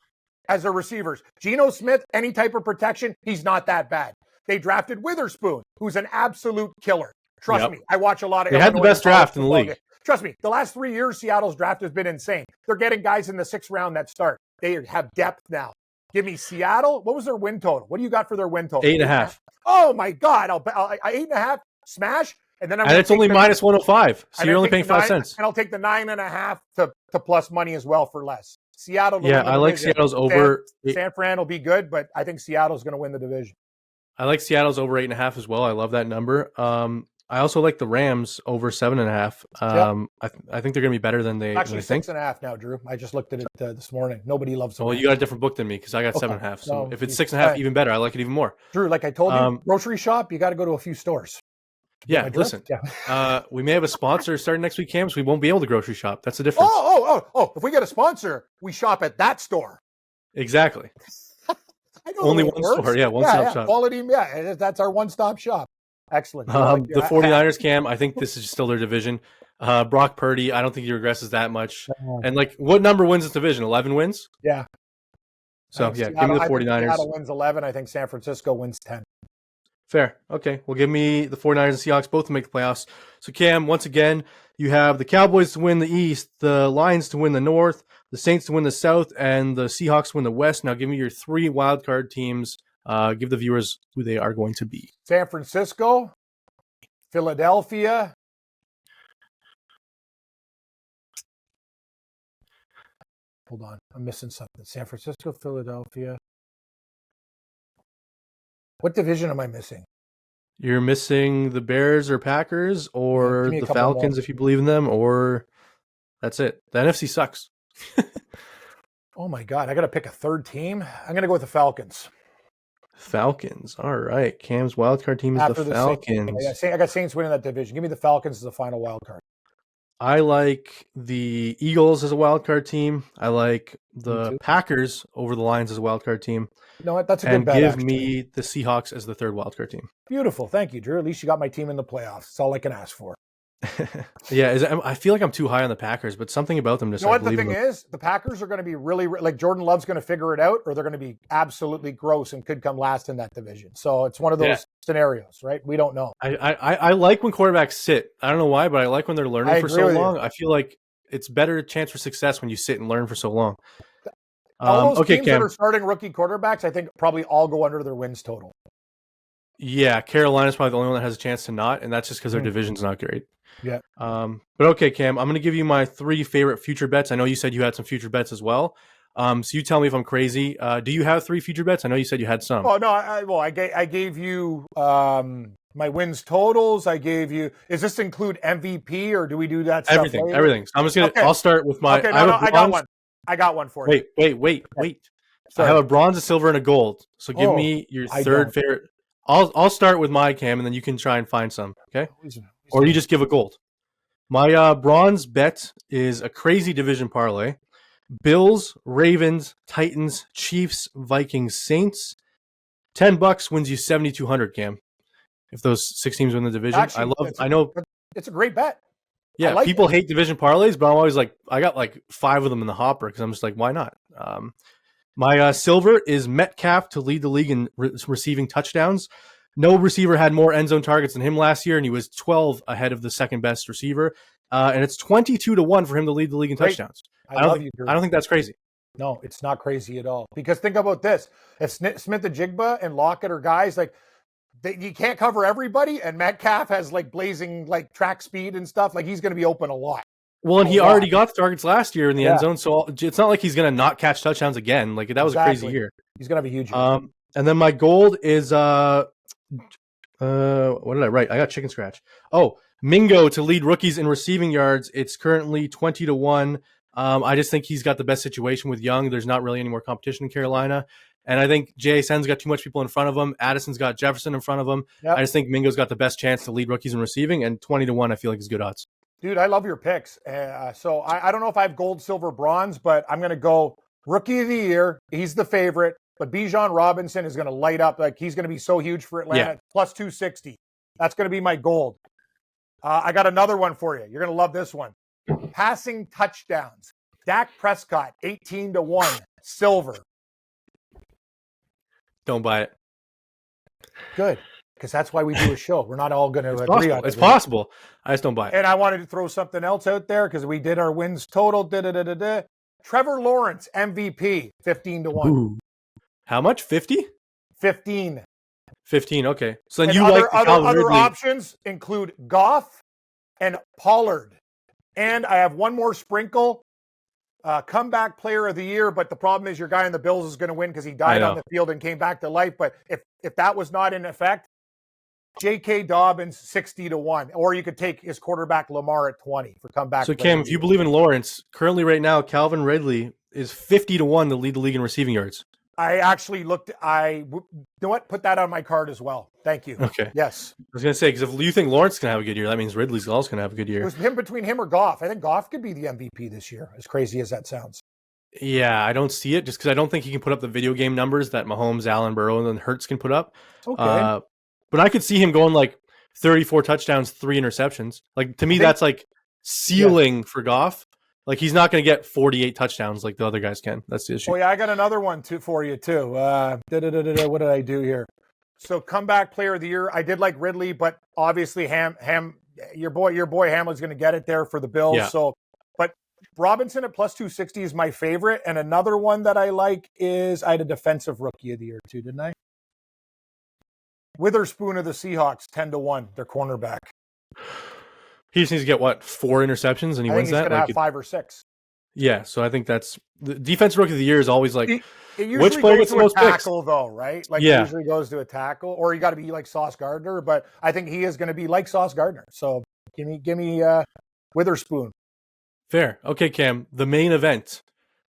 as their receivers. Geno Smith, any type of protection, he's not that bad. They drafted Witherspoon, who's an absolute killer. Trust me, I watch a lot of. They had the best draft in the league. Trust me, the last 3 years, Seattle's draft has been insane. They're getting guys in the 6th round that start. They have depth now. Give me Seattle. What was their win total? What do you got for their win total? 8.5. Oh my God! I'll 8.5 smash, and then it's only minus 105, so you're only paying 5 cents. And I'll take the 9.5 to plus money as well for less. Seattle. Yeah, I like Seattle's over. San Fran will be good, but I think Seattle's going to win the division. I like Seattle's over 8.5 as well. I love that number. I also like the Rams over 7.5. I think they're going to be better than they actually think. 6.5 now, Drew. I just looked at it this morning. Nobody loves them. Well, you got a different book than me because I got 7.5. So no, if it's 6.5, even better. I like it even more. Drew, like I told you, grocery shop, you got to go to a few stores. Yeah, listen. Yeah. We may have a sponsor starting next week, Cam, so we won't be able to grocery shop. That's the difference. Oh! If we get a sponsor, we shop at that store. Exactly. Only one store. Yeah, one-stop shop. Quality. Yeah, that's our one-stop shop. Excellent. The 49ers, Cam, I think this is still their division. Brock Purdy, I don't think he regresses that much. And what number wins this division? 11 wins? Yeah. So, give me the 49ers. Seattle wins 11. I think San Francisco wins 10. Fair. Okay. Well, give me the 49ers and Seahawks both to make the playoffs. So, Cam, once again, you have the Cowboys to win the East, the Lions to win the North, the Saints to win the South, and the Seahawks to win the West. Now, give me your 3 wildcard teams. Give the viewers who they are going to be. San Francisco, Philadelphia. Hold on. I'm missing something. San Francisco, Philadelphia. What division am I missing? You're missing the Bears or Packers or the Falcons if you believe in them, or that's it. The NFC sucks. Oh my God. I got to pick a third team. I'm going to go with the Falcons. Falcons. All right. Cam's wildcard team is the Falcons. I got Saints winning that division. Give me the Falcons as the final wildcard. I like the Eagles as a wildcard team. I like the Packers over the Lions as a wildcard team. You know what? That's a good bet. And give me the Seahawks as the third wildcard team. Beautiful. Thank you, Drew. At least you got my team in the playoffs. That's all I can ask for. Yeah, I feel like I'm too high on the Packers, but something about them just. You know what the thing is? The Packers are going to be really like Jordan Love's going to figure it out, or they're going to be absolutely gross and could come last in that division. So it's one of those scenarios, right? We don't know. I like when quarterbacks sit. I don't know why, but I like when they're learning for so long. I feel like it's better chance for success when you sit and learn for so long. All those teams that are starting rookie quarterbacks, I think probably all go under their wins total. Yeah, Carolina's probably the only one that has a chance to not, and that's just because their division's not great. Yeah. But okay, Cam, I'm going to give you my 3 favorite future bets. I know you said you had some future bets as well. So you tell me if I'm crazy. Do you have 3 future bets? I know you said you had some. Oh no, I gave you my wins totals. I gave you. Does this include MVP or do we do that? Everything, stuff everything. So I'm just gonna. Okay. I'll start with my. Okay, I got one. I got one for you. Wait. So I have a bronze, a silver, and a gold. So give me your third favorite. I'll start with my Cam, and then you can try and find some. Okay. Or you just give a gold. My bronze bet is a crazy division parlay. Bills, Ravens, Titans, Chiefs, Vikings, Saints. $10 wins you 7,200, Cam. If those 6 teams win the division. Actually, I know it's a great bet. Yeah, people hate division parlays, but I'm always like, I got like 5 of them in the hopper because I'm just like, why not? My silver is Metcalf to lead the league in receiving touchdowns. No receiver had more end zone targets than him last year, and he was 12 ahead of the second best receiver. and it's 22-1 for him to lead the league in Great. touchdowns. I love you, Drew. I don't think that's crazy. No, it's not crazy at all. Because think about this: if Smith-Njigba and Lockett are guys like you can't cover everybody, and Metcalf has like blazing like track speed and stuff, like he's going to be open a lot. Well, and he already got the targets last year in the end zone, so it's not like he's going to not catch touchdowns again. Like that was a crazy year. He's going to have a huge year. And then my gold is what did I write? I got chicken scratch. Oh, Mingo to lead rookies in receiving yards. It's currently 20-1. I just think he's got the best situation with Young. There's not really any more competition in Carolina. And I think JSN's got too much people in front of him. Addison's got Jefferson in front of him. Yep. I just think Mingo's got the best chance to lead rookies in receiving, and 20-1 I feel like is good odds. Dude, I love your picks. So I don't know if I have gold, silver, bronze, but I'm going to go rookie of the year. He's the favorite, but Bijan Robinson is going to light up. Like he's going to be so huge for Atlanta. Plus 260. That's going to be my gold. I got another one for you. You're going to love this one. Passing touchdowns. Dak Prescott, 18-1, silver. Don't buy it. Good, because that's why we do a show. We're not all going to agree on it. It's possible. I just don't buy it. And I wanted to throw something else out there because we did our wins total. Trevor Lawrence, MVP, 15-1. Ooh. How much? 50? 15. 15, okay. So then and you other options include Goff and Pollard. And I have one more sprinkle. Comeback player of the year, but the problem is your guy in the Bills is going to win because he died on the field and came back to life. But if that was not in effect, J.K. Dobbins 60-1, or you could take his quarterback Lamar at 20 for comeback. So Cam, if you believe in Lawrence, currently right now Calvin Ridley is 50-1 to lead the league in receiving yards. I actually looked. You know what? Put that on my card as well. Thank you. Okay. Yes. I was going to say, because if you think Lawrence is going to have a good year, that means Ridley's also going to have a good year. It was between him or Goff. I think Goff could be the MVP this year, as crazy as that sounds. Yeah, I don't see it just because I don't think he can put up the video game numbers that Mahomes, Allen, Burrow, and then Hurts can put up. Okay. But I could see him going like 34 touchdowns, 3 interceptions. Like to me, that's like ceiling for Goff. Like he's not going to get 48 touchdowns like the other guys can. That's the issue. Oh yeah, I got another one for you too. What did I do here? So comeback player of the year. I did like Ridley, but obviously your boy Hamlin's going to get it there for the Bills. Yeah. So, but Robinson at plus 260 is my favorite. And another one that I like is I had a defensive rookie of the year too, didn't I? Witherspoon of the Seahawks, 10-1, their cornerback. He just needs to get 4 interceptions and he wins that. He's going to have 5 or 6. Yeah, so I think that's the defensive rookie of the year is always like which player gets the most tackle though, right? Like it usually goes to a tackle, or you got to be like Sauce Gardner. But I think he is going to be like Sauce Gardner. So give me Witherspoon. Fair. Okay, Cam. The main event.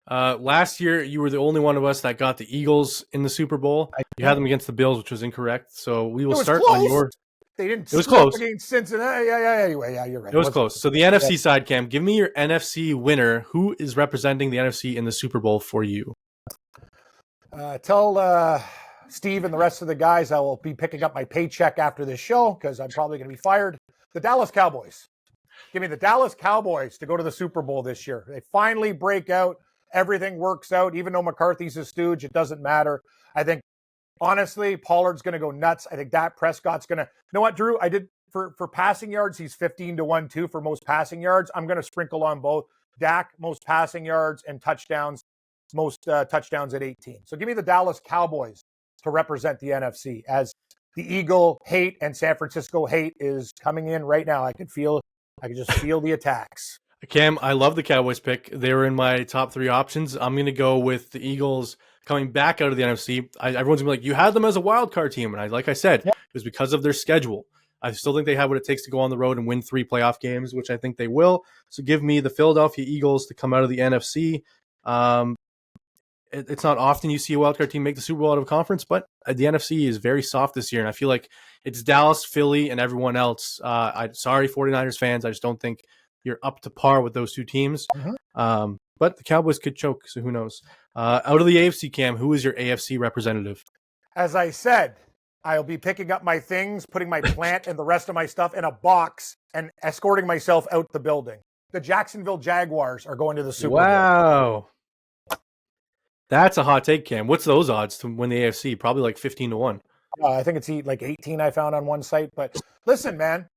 Last year, you were the only one of us that got the Eagles in the Super Bowl. You had them against the Bills, which was incorrect. So we will start close. on your. They didn't. It was close against Cincinnati. Yeah. Anyway, you're right. It was close. So the NFC side, Cam, give me your NFC winner. Who is representing the NFC in the Super Bowl for you? Tell Steve and the rest of the guys I will be picking up my paycheck after this show because I'm probably going to be fired. The Dallas Cowboys. Give me the Dallas Cowboys to go to the Super Bowl this year. They finally break out. Everything works out. Even though McCarthy's a stooge, it doesn't matter. I think, honestly, Pollard's going to go nuts. I think Dak Prescott's going to... You know what, Drew? I did... For passing yards, he's 15-1 too for most passing yards. I'm going to sprinkle on both. Dak, most passing yards, and touchdowns, most touchdowns at 18. So give me the Dallas Cowboys to represent the NFC as the Eagle hate and San Francisco hate is coming in right now. I can just feel the attacks. Cam, I love the Cowboys pick. They were in my top 3 options. I'm going to go with the Eagles coming back out of the NFC. Everyone's going to be like, you had them as a wild card team. And like I said, it was because of their schedule. I still think they have what it takes to go on the road and win 3 playoff games, which I think they will. So give me the Philadelphia Eagles to come out of the NFC. It's not often you see a wildcard team make the Super Bowl out of a conference, but the NFC is very soft this year. And I feel like it's Dallas, Philly, and everyone else. Sorry, 49ers fans. I just don't think you're up to par with those 2 teams. Mm-hmm. But the Cowboys could choke, so who knows? Out of the AFC, Cam, who is your AFC representative? As I said, I'll be picking up my things, putting my plant and the rest of my stuff in a box and escorting myself out the building. The Jacksonville Jaguars are going to the Super Bowl. Wow. That's a hot take, Cam. What's those odds to win the AFC? Probably like 15-1. I think it's like 18 I found on one site. But listen, man,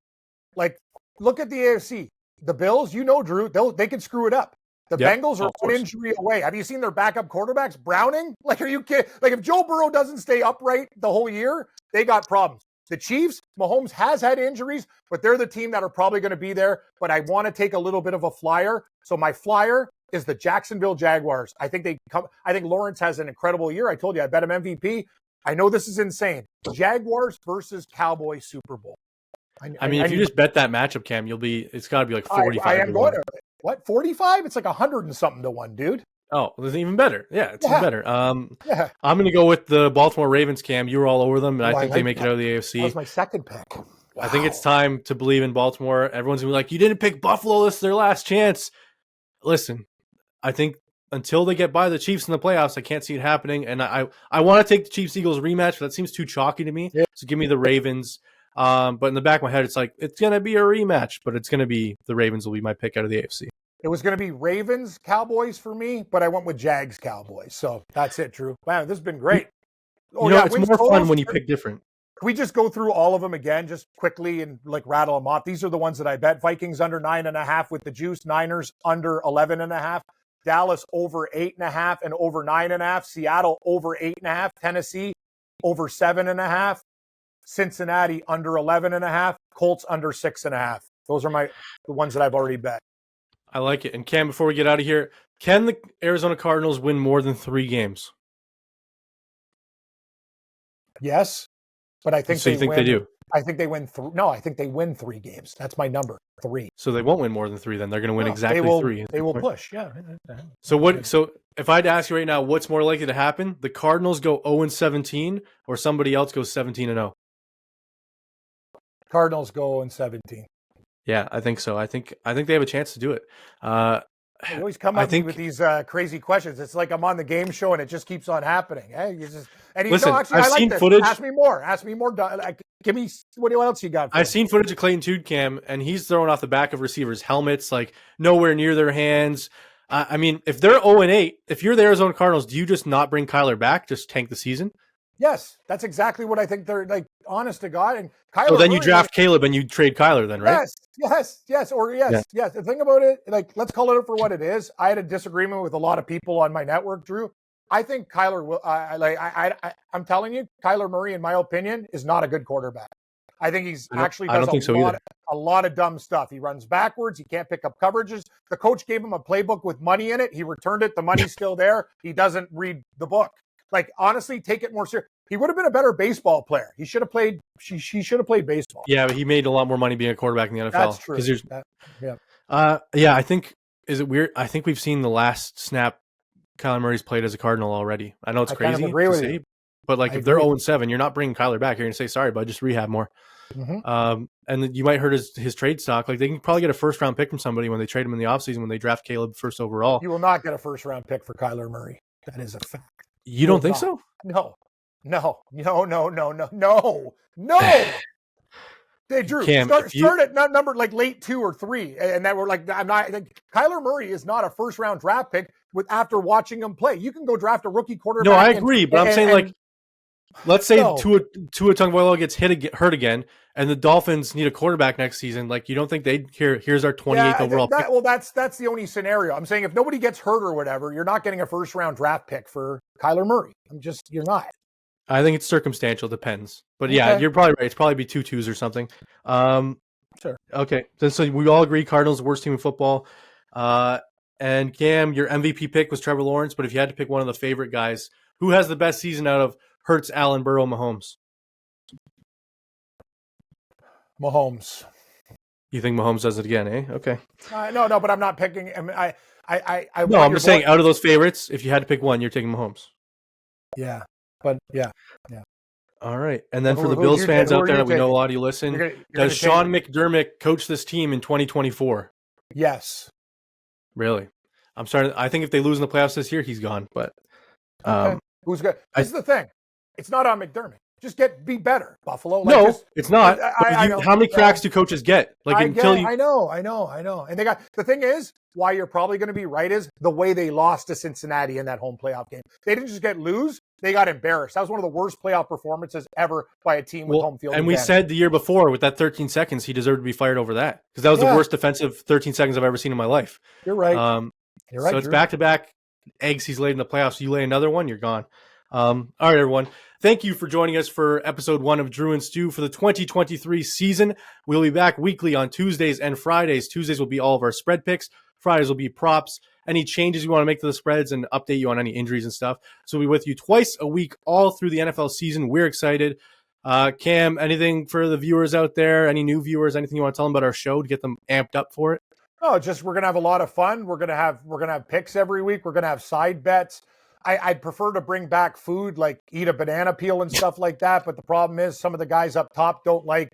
like look at the AFC. the Bills, Drew, they can screw it up. The Bengals are one injury away. Have you seen their backup quarterbacks? Browning? Like, are you kidding? Like, if Joe Burrow doesn't stay upright the whole year, they got problems. The Chiefs, Mahomes has had injuries, but they're the team that are probably going to be there. But I want to take a little bit of a flyer. So my flyer is the Jacksonville Jaguars. I think Lawrence has an incredible year. I told you, I bet him MVP. I know this is insane. Jaguars versus Cowboys Super Bowl. If you just bet that matchup, Cam, it's got to be like 45. I am going to. What, 45? It's like 100 and something to 1, dude. Oh, it's even better. Yeah, it's even better. I'm going to go with the Baltimore Ravens, Cam. You were all over them, and I think they make it out of the AFC. That was my second pick. Wow. I think it's time to believe in Baltimore. Everyone's going to be like, you didn't pick Buffalo. This is their last chance. Listen, I think until they get by the Chiefs in the playoffs, I can't see it happening. And I want to take the Chiefs-Eagles rematch, but that seems too chalky to me. Yeah. So give me the Ravens. But in the back of my head, it's like, it's going to be a rematch, but it's going to be the Ravens will be my pick out of the AFC. It was going to be Ravens, Cowboys for me, but I went with Jags, Cowboys. So that's it, Drew. Wow, this has been great. It's more fun when you pick different. Can we just go through all of them again, just quickly and like rattle them off? These are the ones that I bet. Vikings under 9.5 with the juice. Niners under 11.5. Dallas over 8.5 and over 9.5. Seattle over 8.5. Tennessee over 7.5. Cincinnati under 11.5. Colts under 6.5. Those are the ones that I've already bet. I like it. And Cam, before we get out of here, can the Arizona Cardinals win more than 3 games? Yes, but I think so. You think they do? I think they win. I think they win 3 games. That's my number, 3. So they won't win more than 3. Then they're going to win exactly 3. They will push. Yeah. So what? So if I had to ask you right now, what's more likely to happen? The Cardinals go 0-17, or somebody else goes 17-0? Cardinals go 0-17. Yeah, I think so. I think they have a chance to do it. You always come up with these crazy questions. It's like I'm on the game show and it just keeps on happening. Hey, listen, I seen like this. footage. Ask me more. Give me what else you got. I've seen footage of Clayton Tude, Cam, and he's throwing off the back of receivers' helmets, like nowhere near their hands. If they're 0-8, if you're the Arizona Cardinals, do you just not bring Kyler back, just tank the season? Yes, that's exactly what I think. They're like, honest to God. And Kyler. So then you draft Caleb and you trade Kyler, then, right? Yes. The thing about it, like, let's call it for what it is. I had a disagreement with a lot of people on my network, Drew. I think Kyler will. I'm telling you, Kyler Murray, in my opinion, is not a good quarterback. I think he's actually does a lot of dumb stuff. He runs backwards. He can't pick up coverages. The coach gave him a playbook with money in it. He returned it. The money's still there. He doesn't read the book. Like, honestly, take it more serious. He would have been a better baseball player. He should have played. He should have played baseball. Yeah, but he made a lot more money being a quarterback in the NFL. That's true. I think, is it weird? I think we've seen the last snap Kyler Murray's played as a Cardinal already. I know it's crazy kind of agree to with say, you. but like if they're 0-7, you're not bringing Kyler back. You're going to say, sorry, bud, just rehab more. Mm-hmm. And then you might hurt his trade stock. Like, they can probably get a first-round pick from somebody when they trade him in the offseason when they draft Caleb first overall. You will not get a first-round pick for Kyler Murray. That is a fact. You don't think so? No. Hey, Drew, Cam, start at number like late 2 or 3, and that we're like, I'm not. Like, Kyler Murray is not a first-round draft pick after watching him play. You can go draft a rookie quarterback. No, I agree, but I'm saying, like, let's say Tua Tagovailoa gets hurt again, and the Dolphins need a quarterback next season. Like, you don't think here's our 28th overall pick? Well, that's the only scenario. I'm saying if nobody gets hurt or whatever, you're not getting a first-round draft pick for Kyler Murray. You're not. I think it's circumstantial, depends. But yeah, you're probably right. It's probably be 2-2s or something. Sure. Okay. So we all agree Cardinals the worst team in football. And Cam, your MVP pick was Trevor Lawrence, but if you had to pick one of the favorite guys, who has the best season out of Hurts, Allen, Burrow, Mahomes? Mahomes. You think Mahomes does it again, eh? Okay. No, but I'm not picking. I'm just saying, out of those favorites, if you had to pick one, you're taking Mahomes. Yeah. But yeah. All right. And then for the Bills fans out there that we know a lot of you listen, does Sean McDermott coach this team in 2024? Yes. Really? I think if they lose in the playoffs this year, he's gone. But who's good? This is the thing. It's not on McDermott. Just be better, Buffalo. No, it's not. I know. How many cracks do coaches get? I know. And the thing is, why you're probably going to be right is the way they lost to Cincinnati in that home playoff game. They didn't just lose; they got embarrassed. That was one of the worst playoff performances ever by a team with home field and advantage. We said the year before with that 13 seconds, he deserved to be fired over that because that was the worst defensive 13 seconds I've ever seen in my life. You're right. You're right. So it's back-to-back eggs he's laid in the playoffs. You lay another one, you're gone. All right, everyone. Thank you for joining us for episode 1 of Drew and Stu for the 2023 season. We'll be back weekly on Tuesdays and Fridays. Tuesdays will be all of our spread picks. Fridays will be props, any changes you want to make to the spreads, and update you on any injuries and stuff. So we'll be with you twice a week all through the NFL season. We're excited. Cam, anything for the viewers out there? Any new viewers? Anything you want to tell them about our show to get them amped up for it? Oh, just we're gonna have a lot of fun. We're gonna have picks every week. We're gonna have side bets. I'd prefer to bring back food, like eat a banana peel and stuff like that. But the problem is some of the guys up top don't like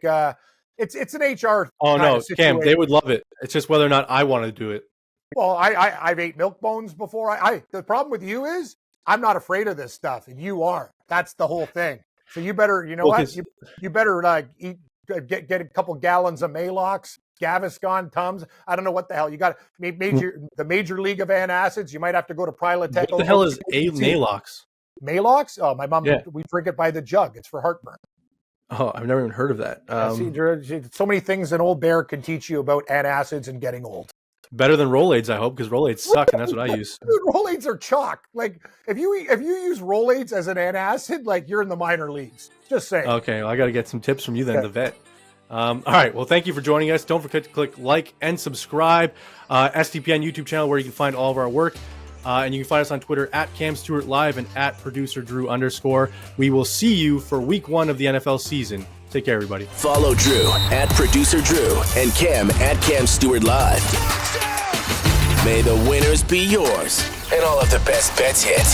it's an HR. Oh no, Cam, they would love it. It's just whether or not I want to do it. Well, I've ate milk bones before. The problem with you is I'm not afraid of this stuff, and you are. That's the whole thing. So you better, you better get a couple gallons of Maalox, Gaviscon, Tums. I don't know what the hell you got. The major league of antacids. You might have to go to Prilotech. What the hell is Maalox? Maalox? Oh, my mom. Yeah. We drink it by the jug. It's for heartburn. Oh, I've never even heard of that. So many things an old bear can teach you about antacids and getting old. Better than Rolaids, I hope, because Rolaids suck, and that's what I use. Dude, Rolaids are chalk. Like if you use Rolaids as an antacid, like you're in the minor leagues. Just saying. Okay, well, I got to get some tips from you then, the vet. All right, well, thank you for joining us. Don't forget to click like and subscribe. STPN YouTube channel where you can find all of our work. And you can find us on Twitter at Cam Stewart Live and at Producer Drew _. We will see you for week 1 of the NFL season. Take care, everybody. Follow Drew at Producer Drew and Cam at Cam Stewart Live. May the winners be yours and all of the best bets hit.